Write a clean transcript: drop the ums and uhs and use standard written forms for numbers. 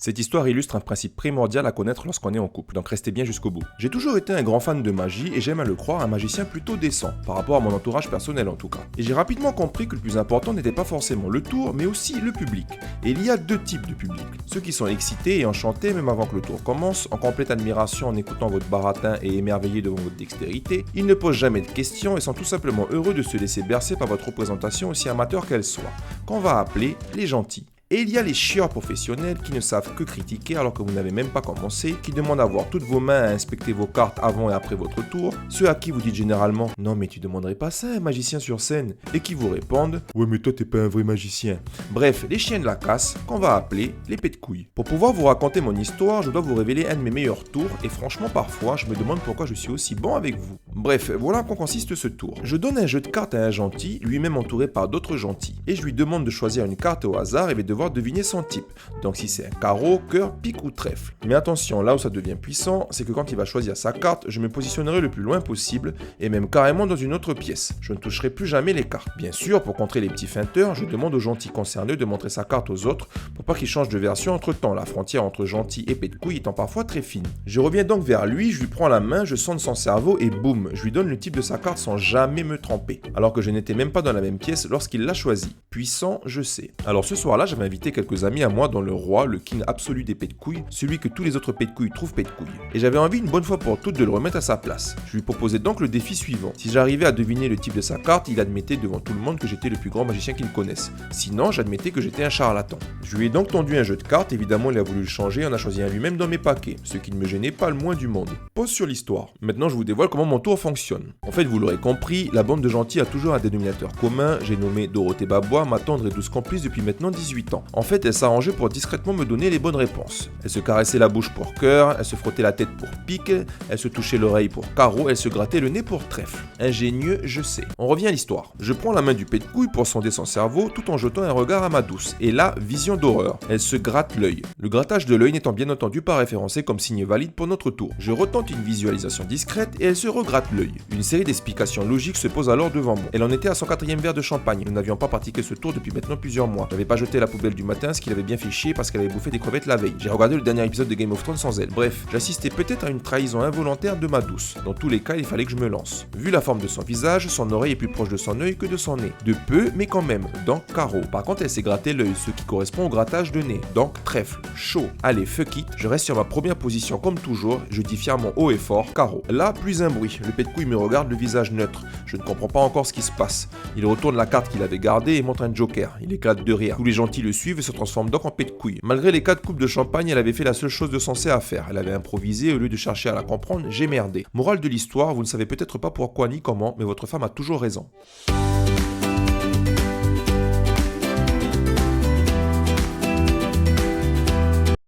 Cette histoire illustre un principe primordial à connaître lorsqu'on est en couple, donc restez bien jusqu'au bout. J'ai toujours été un grand fan de magie et j'aime à le croire un magicien plutôt décent, par rapport à mon entourage personnel en tout cas. Et j'ai rapidement compris que le plus important n'était pas forcément le tour, mais aussi le public. Et il y a deux types de public. Ceux qui sont excités et enchantés même avant que le tour commence, en complète admiration en écoutant votre baratin et émerveillés devant votre dextérité, ils ne posent jamais de questions et sont tout simplement heureux de se laisser bercer par votre représentation aussi amateur qu'elle soit, qu'on va appeler les gentils. Et il y a les chieurs professionnels qui ne savent que critiquer alors que vous n'avez même pas commencé, qui demandent à voir toutes vos mains, à inspecter vos cartes avant et après votre tour, ceux à qui vous dites généralement « Non mais tu demanderais pas ça à un magicien sur scène » et qui vous répondent « Ouais mais toi t'es pas un vrai magicien ». Bref, les chiens de la casse qu'on va appeler les pets de couilles. Pour pouvoir vous raconter mon histoire, je dois vous révéler un de mes meilleurs tours et franchement parfois je me demande pourquoi je suis aussi bon avec vous. Bref, voilà en quoi consiste ce tour. Je donne un jeu de cartes à un gentil, lui-même entouré par d'autres gentils, et je lui demande de choisir une carte au hasard et de devoir deviner son type. Donc si c'est un carreau, cœur, pique ou trèfle. Mais attention, là où ça devient puissant, c'est que quand il va choisir sa carte, je me positionnerai le plus loin possible et même carrément dans une autre pièce. Je ne toucherai plus jamais les cartes. Bien sûr, pour contrer les petits feinteurs, je demande aux gentils concernés de montrer sa carte aux autres pour pas qu'ils changent de version entre temps, la frontière entre gentil et pet de couille étant parfois très fine. Je reviens donc vers lui, je lui prends la main, je sonde son cerveau et boum, je lui donne le type de sa carte sans jamais me tromper. Alors que je n'étais même pas dans la même pièce lorsqu'il l'a choisi. Puissant, je sais. Alors ce soir-là, j'avais invité quelques amis à moi dans le roi, le king absolu des pets de couilles, celui que tous les autres pets de couilles trouvent pets de couilles. Et j'avais envie une bonne fois pour toutes de le remettre à sa place. Je lui proposais donc le défi suivant. Si j'arrivais à deviner le type de sa carte, il admettait devant tout le monde que j'étais le plus grand magicien qu'il connaisse. Sinon, j'admettais que j'étais un charlatan. Je lui ai donc tendu un jeu de cartes, évidemment il a voulu le changer, en a choisi un lui-même dans mes paquets, ce qui ne me gênait pas le moins du monde. Pause sur l'histoire. Maintenant je vous dévoile comment mon tour fonctionne. En fait, vous l'aurez compris, la bande de gentils a toujours un dénominateur commun, j'ai nommé Dorothée Babois, ma tendre et douce complice depuis maintenant 18 ans. En fait, elle s'arrangeait pour discrètement me donner les bonnes réponses. Elle se caressait la bouche pour cœur, elle se frottait la tête pour pique, elle se touchait l'oreille pour carreau, elle se grattait le nez pour trèfle. Ingénieux, je sais. On revient à l'histoire. Je prends la main du pet de couille pour sonder son cerveau tout en jetant un regard à ma douce. Et là, vision d'horreur. Elle se gratte l'œil. Le grattage de l'œil n'étant bien entendu pas référencé comme signe valide pour notre tour. Je retente une visualisation discrète et elle se regratte l'œil. Une série d'explications logiques se pose alors devant moi. Elle en était à son 4e verre de champagne. Nous n'avions pas pratiqué ce tour depuis maintenant plusieurs mois. J'avais pas jeté la poubelle du matin, ce qui l'avait bien fait chier parce qu'elle avait bouffé des crevettes la veille. J'ai regardé le dernier épisode de Game of Thrones sans elle. Bref, j'assistais peut-être à une trahison involontaire de ma douce. Dans tous les cas, il fallait que je me lance. Vu la forme de son visage, son oreille est plus proche de son œil que de son nez. De peu, mais quand même. Donc carreau. Par contre, elle s'est gratté l'œil, ce qui correspond au grattage de nez. Donc trèfle. Chaud. Allez, fuck it. Je reste sur ma première position comme toujours. Je dis fièrement haut et fort, carreau. Là, plus un bruit. Le pet de couille me regarde, le visage neutre. Je ne comprends pas encore ce qui se passe. Il retourne la carte qu'il avait gardée et montre un joker. Il éclate de rire. Tous les gentils le suivent et se transforment donc en pet de couille. Malgré les 4 coupes de champagne, elle avait fait la seule chose de sensée à faire. Elle avait improvisé au lieu de chercher à la comprendre, j'ai merdé. Morale de l'histoire, vous ne savez peut-être pas pourquoi ni comment, mais votre femme a toujours raison.